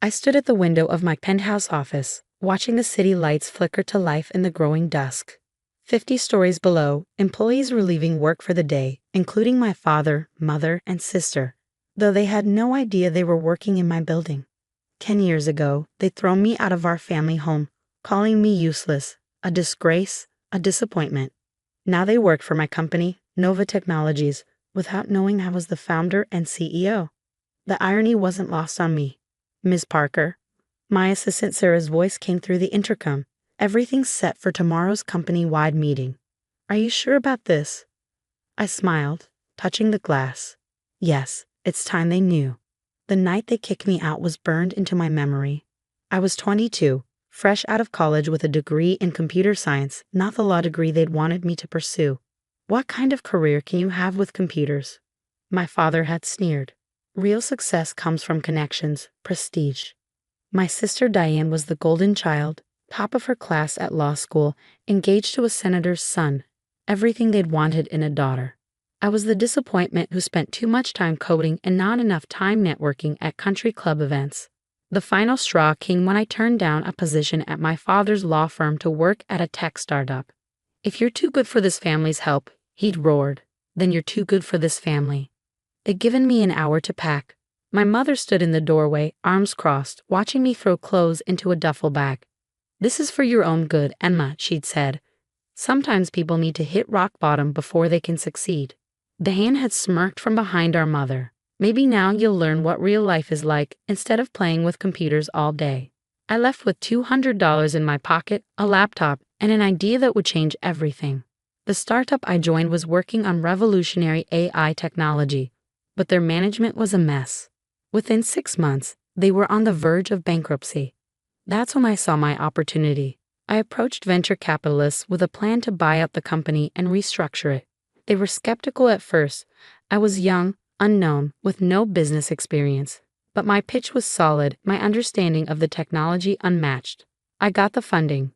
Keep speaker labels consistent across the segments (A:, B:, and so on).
A: I stood at the window of my penthouse office, watching the city lights flicker to life in the growing dusk. 50 stories below, employees were leaving work for the day, including my father, mother, and sister, though they had no idea they were working in my building. 10 years ago, they'd thrown me out of our family home, calling me useless, a disgrace, a disappointment. Now they worked for my company, Nova Technologies, without knowing I was the founder and CEO. The irony wasn't lost on me. "Ms. Parker." My assistant Sarah's voice came through the intercom. "Everything's set for tomorrow's company-wide meeting. Are you sure about this?" I smiled, touching the glass. Yes, it's time they knew. The night they kicked me out was burned into my memory. I was 22, fresh out of college with a degree in computer science, not the law degree they'd wanted me to pursue. What kind of career can you have with computers? My father had sneered. Real success comes from connections, prestige. My sister Diane was the golden child, top of her class at law school, engaged to a senator's son, everything they'd wanted in a daughter. I was the disappointment who spent too much time coding and not enough time networking at country club events. The final straw came when I turned down a position at my father's law firm to work at a tech startup. "If you're too good for this family's help," he'd roared, "then you're too good for this family." They'd given me an hour to pack. My mother stood in the doorway, arms crossed, watching me throw clothes into a duffel bag. "This is for your own good, Emma," she'd said. "Sometimes people need to hit rock bottom before they can succeed." Diane had smirked from behind our mother. "Maybe now you'll learn what real life is like instead of playing with computers all day." I left with $200 in my pocket, a laptop, and an idea that would change everything. The startup I joined was working on revolutionary AI technology, but their management was a mess. Within 6 months, they were on the verge of bankruptcy. That's when I saw my opportunity. I approached venture capitalists with a plan to buy out the company and restructure it. They were skeptical at first. I was young, unknown, with no business experience. But my pitch was solid, my understanding of the technology unmatched. I got the funding.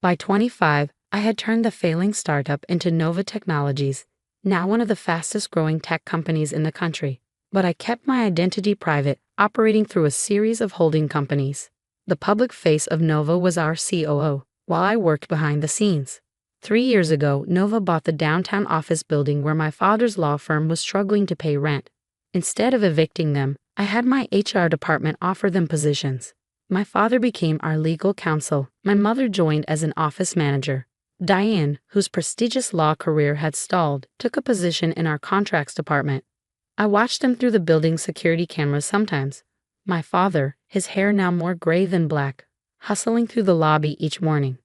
A: By 25, I had turned the failing startup into Nova Technologies, now one of the fastest growing tech companies in the country. But I kept my identity private, operating through a series of holding companies. The public face of Nova was our COO, while I worked behind the scenes. 3 years ago, Nova bought the downtown office building where my father's law firm was struggling to pay rent. Instead of evicting them, I had my HR department offer them positions. My father became our legal counsel. My mother joined as an office manager. Diane, whose prestigious law career had stalled, took a position in our contracts department. I watched them through the building's security cameras sometimes. My father, his hair now more gray than black, hustling through the lobby each morning.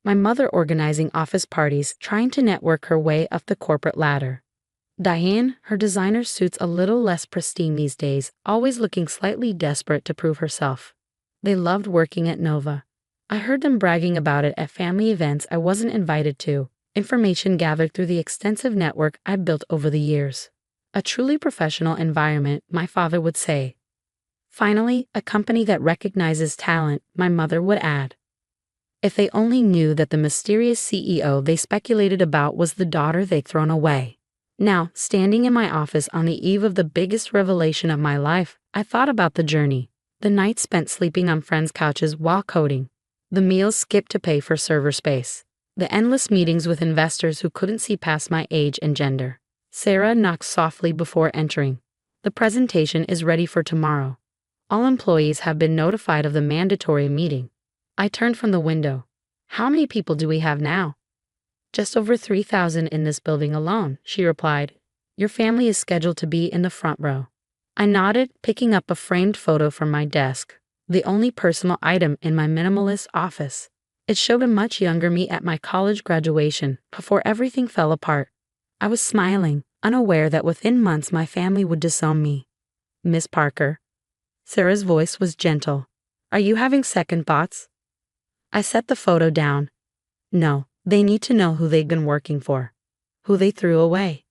A: My mother organizing office parties, trying to network her way up the corporate ladder. Diane, her designer suits a little less pristine these days, always looking slightly desperate to prove herself. They loved working at Nova. I heard them bragging about it at family events I wasn't invited to, information gathered through the extensive network I'd built over the years. A truly professional environment, my father would say. Finally, a company that recognizes talent, my mother would add. If they only knew that the mysterious CEO they speculated about was the daughter they'd thrown away. Now, standing in my office on the eve of the biggest revelation of my life, I thought about the journey. The nights spent sleeping on friends' couches while coding. The meals skipped to pay for server space. The endless meetings with investors who couldn't see past my age and gender. Sarah knocked softly before entering. "The presentation is ready for tomorrow. All employees have been notified of the mandatory meeting." I turned from the window. "How many people do we have now?" "Just over 3,000 in this building alone," she replied. "Your family is scheduled to be in the front row." I nodded, picking up a framed photo from my desk, the only personal item in my minimalist office. It showed a much younger me at my college graduation, before everything fell apart. I was smiling, unaware that within months my family would disown me. "Miss Parker." Sarah's voice was gentle. "Are you having second thoughts?" I set the photo down. No, they need to know who they'd been working for, who they threw away.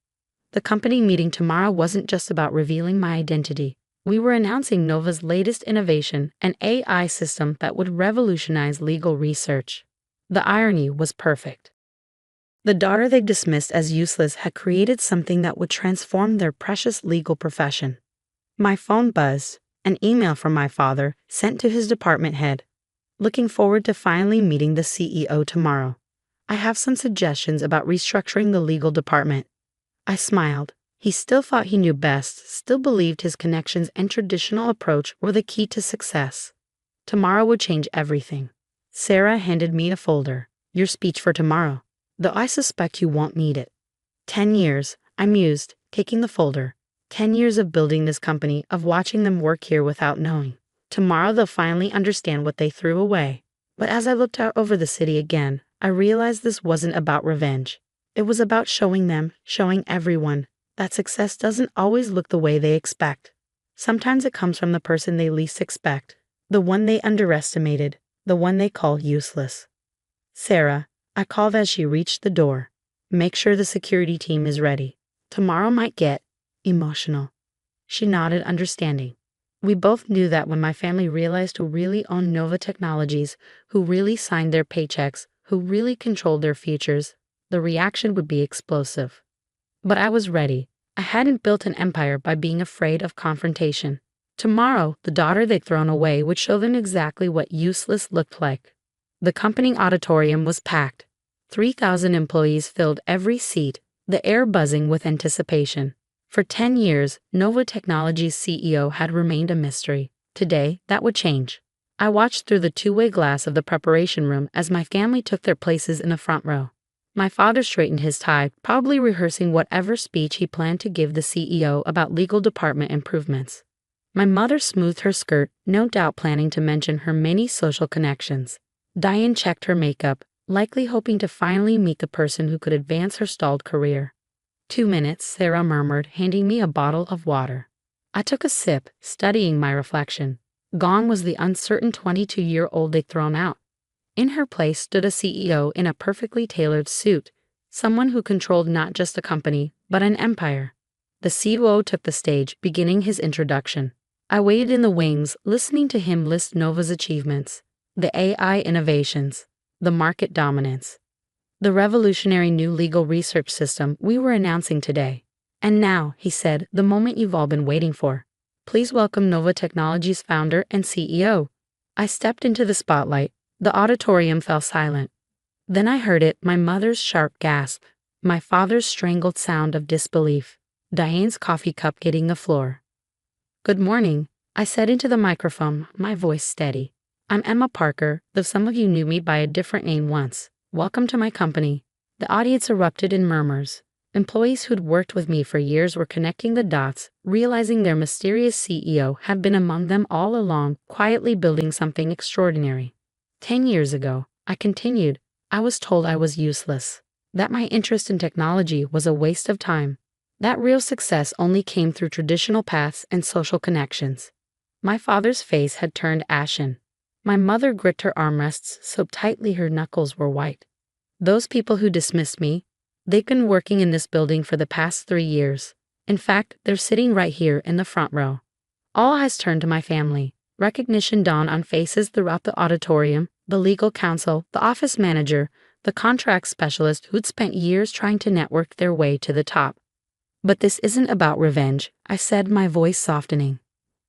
A: The company meeting tomorrow wasn't just about revealing my identity. We were announcing Nova's latest innovation, an AI system that would revolutionize legal research. The irony was perfect. The daughter they dismissed as useless had created something that would transform their precious legal profession. My phone buzzed. An email from my father sent to his department head. Looking forward to finally meeting the CEO tomorrow. I have some suggestions about restructuring the legal department. I smiled. He still thought he knew best, still believed his connections and traditional approach were the key to success. Tomorrow would change everything. Sarah handed me a folder. Your speech for tomorrow. Though I suspect you won't need it. 10 years, I mused, taking the folder. 10 years of building this company, of watching them work here without knowing. Tomorrow they'll finally understand what they threw away. But as I looked out over the city again, I realized this wasn't about revenge. It was about showing them, showing everyone, that success doesn't always look the way they expect. Sometimes it comes from the person they least expect, the one they underestimated, the one they call useless. Sarah, I called as she reached the door. Make sure the security team is ready. Tomorrow might get emotional. She nodded, understanding. We both knew that when my family realized who really owned Nova Technologies, who really signed their paychecks, who really controlled their futures, the reaction would be explosive. But I was ready. I hadn't built an empire by being afraid of confrontation. Tomorrow, the daughter they'd thrown away would show them exactly what useless looked like. The company auditorium was packed. 3,000 employees filled every seat, the air buzzing with anticipation. For 10 years, Nova Technologies' CEO had remained a mystery. Today, that would change. I watched through the two-way glass of the preparation room as my family took their places in the front row. My father straightened his tie, probably rehearsing whatever speech he planned to give the CEO about legal department improvements. My mother smoothed her skirt, no doubt planning to mention her many social connections. Diane checked her makeup, likely hoping to finally meet the person who could advance her stalled career. 2 minutes, Sarah murmured, handing me a bottle of water. I took a sip, studying my reflection. Gone was the uncertain 22-year-old they'd thrown out. In her place stood a CEO in a perfectly tailored suit, someone who controlled not just a company, but an empire. The CEO took the stage, beginning his introduction. I waited in the wings, listening to him list Nova's achievements, the AI innovations, the market dominance, the revolutionary new legal research system we were announcing today. And now, he said, the moment you've all been waiting for. Please welcome Nova Technologies' founder and CEO. I stepped into the spotlight. The auditorium fell silent. Then I heard it, my mother's sharp gasp, my father's strangled sound of disbelief, Diane's coffee cup hitting the floor. Good morning, I said into the microphone, my voice steady. I'm Emma Parker, though some of you knew me by a different name once. Welcome to my company. The audience erupted in murmurs. Employees who'd worked with me for years were connecting the dots, realizing their mysterious CEO had been among them all along, quietly building something extraordinary. 10 years ago, I continued, I was told I was useless, that my interest in technology was a waste of time, that real success only came through traditional paths and social connections. My father's face had turned ashen. My mother gripped her armrests so tightly her knuckles were white. Those people who dismissed me, they've been working in this building for the past 3 years. In fact, they're sitting right here in the front row. All eyes turned to my family. Recognition dawned on faces throughout the auditorium, the legal counsel, the office manager, the contract specialist who'd spent years trying to network their way to the top. But this isn't about revenge, I said, my voice softening.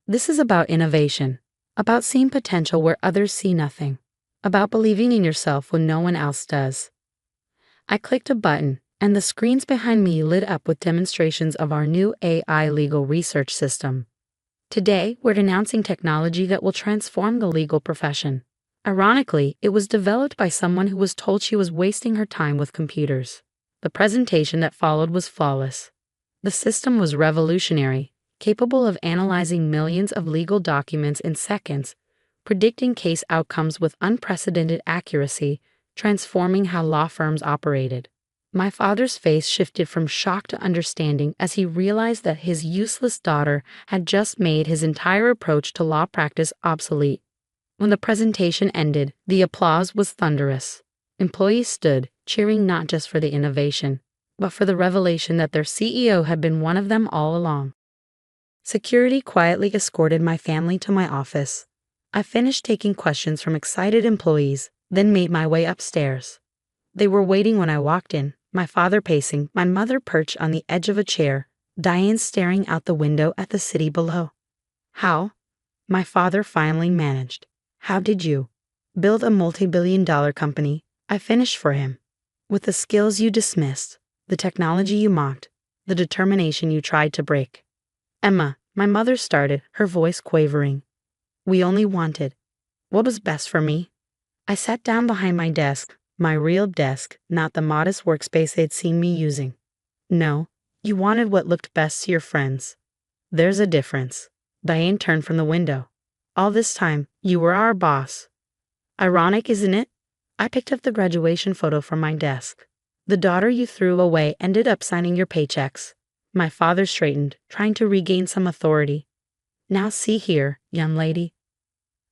A: This is about innovation. About seeing potential where others see nothing. About believing in yourself when no one else does. I clicked a button, and the screens behind me lit up with demonstrations of our new AI legal research system. Today, we're announcing technology that will transform the legal profession. Ironically, it was developed by someone who was told she was wasting her time with computers. The presentation that followed was flawless. The system was revolutionary, capable of analyzing millions of legal documents in seconds, predicting case outcomes with unprecedented accuracy, transforming how law firms operated. My father's face shifted from shock to understanding as he realized that his useless daughter had just made his entire approach to law practice obsolete. When the presentation ended, the applause was thunderous. Employees stood, cheering not just for the innovation, but for the revelation that their CEO had been one of them all along. Security quietly escorted my family to my office. I finished taking questions from excited employees, then made my way upstairs. They were waiting when I walked in, my father pacing, my mother perched on the edge of a chair, Diane staring out the window at the city below. How? My father finally managed. How did you build a multi-billion-dollar company? I finished for him. With the skills you dismissed, the technology you mocked, the determination you tried to break. Emma, my mother started, her voice quavering. We only wanted what was best for me. I sat down behind my desk, my real desk, not the modest workspace they'd seen me using. No, you wanted what looked best to your friends. There's a difference. Diane turned from the window. All this time, you were our boss. Ironic, isn't it? I picked up the graduation photo from my desk. The daughter you threw away ended up signing your paychecks. My father straightened, trying to regain some authority. Now see here, young lady.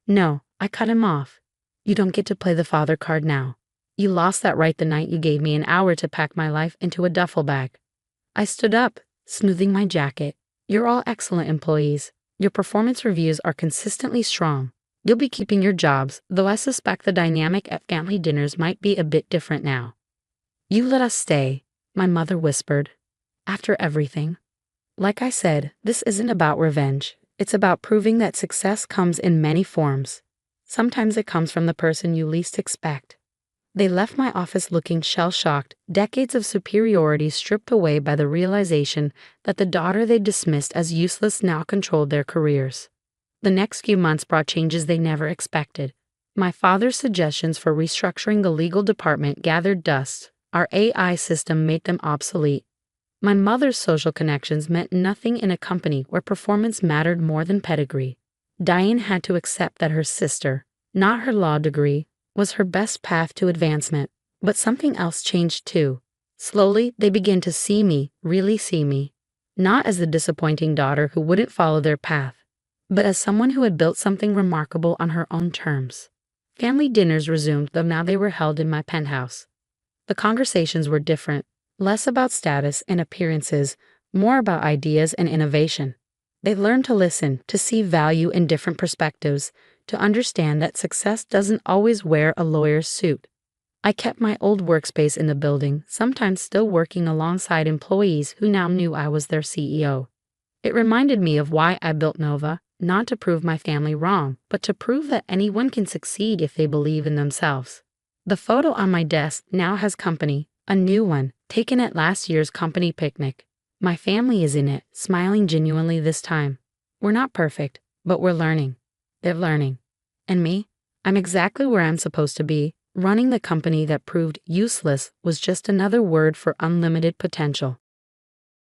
A: No, I cut him off. You don't get to play the father card now. You lost that right the night you gave me an hour to pack my life into a duffel bag. I stood up, smoothing my jacket. You're all excellent employees. Your performance reviews are consistently strong. You'll be keeping your jobs, though I suspect the dynamic at family dinners might be a bit different now. You let us stay, my mother whispered. After everything. Like I said, this isn't about revenge. It's about proving that success comes in many forms. Sometimes it comes from the person you least expect. They left my office looking shell-shocked, decades of superiority stripped away by the realization that the daughter they dismissed as useless now controlled their careers. The next few months brought changes they never expected. My father's suggestions for restructuring the legal department gathered dust. Our AI system made them obsolete. My mother's social connections meant nothing in a company where performance mattered more than pedigree. Diane had to accept that her sister, not her law degree, was her best path to advancement. But something else changed too. Slowly, they began to see me, really see me. Not as the disappointing daughter who wouldn't follow their path, but as someone who had built something remarkable on her own terms. Family dinners resumed, though now they were held in my penthouse. The conversations were different, less about status and appearances, more about ideas and innovation. They learned to listen, to see value in different perspectives, to understand that success doesn't always wear a lawyer's suit. I kept my old workspace in the building, sometimes still working alongside employees who now knew I was their CEO. It reminded me of why I built Nova, not to prove my family wrong, but to prove that anyone can succeed if they believe in themselves. The photo on my desk now has company, a new one, taken at last year's company picnic. My family is in it, smiling genuinely this time. We're not perfect, but we're learning. They're learning. And me? I'm exactly where I'm supposed to be. Running the company that proved useless was just another word for unlimited potential.